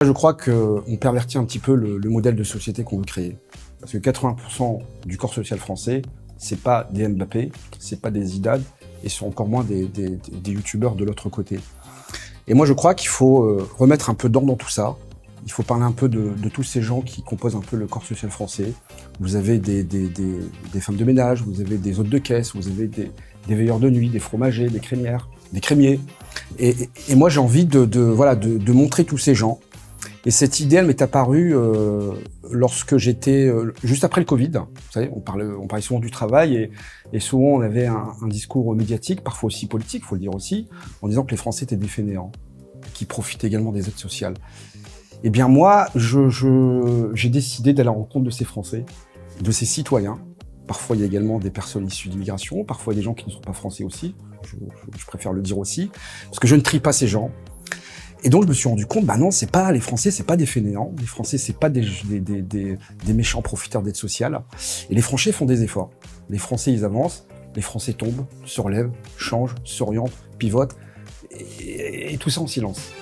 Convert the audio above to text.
Je crois qu'on pervertit un petit peu le modèle de société qu'on veut créer. Parce que 80% du corps social français, c'est pas des Mbappé, c'est pas des Zidane, et sont encore moins des youtubeurs de l'autre côté. Et moi, je crois qu'il faut remettre un peu d'ordre dans tout ça. Il faut parler un peu de tous ces gens qui composent un peu le corps social français. Vous avez des femmes de ménage, vous avez des hôtes de caisse, vous avez des veilleurs de nuit, des fromagers, des crémières, des crémiers. Et moi, j'ai envie de montrer tous ces gens. Et cette idée, elle m'est apparue lorsque j'étais juste après le Covid. Vous savez, on parlait souvent du travail et souvent on avait un discours médiatique, parfois aussi politique, il faut le dire aussi, en disant que les Français étaient des fainéants, qui profitaient également des aides sociales. Eh bien moi, j'ai décidé d'aller à la rencontre de ces Français, de ces citoyens. Parfois, il y a également des personnes issues d'immigration, parfois des gens qui ne sont pas français aussi, je préfère le dire aussi, parce que je ne trie pas ces gens. Et donc, je me suis rendu compte, bah non, c'est pas les Français, c'est pas des fainéants. Les Français, c'est pas des méchants profiteurs d'aide sociale. Et les Français font des efforts. Les Français, ils avancent. Les Français tombent, se relèvent, changent, s'orientent, pivotent. Et tout ça en silence.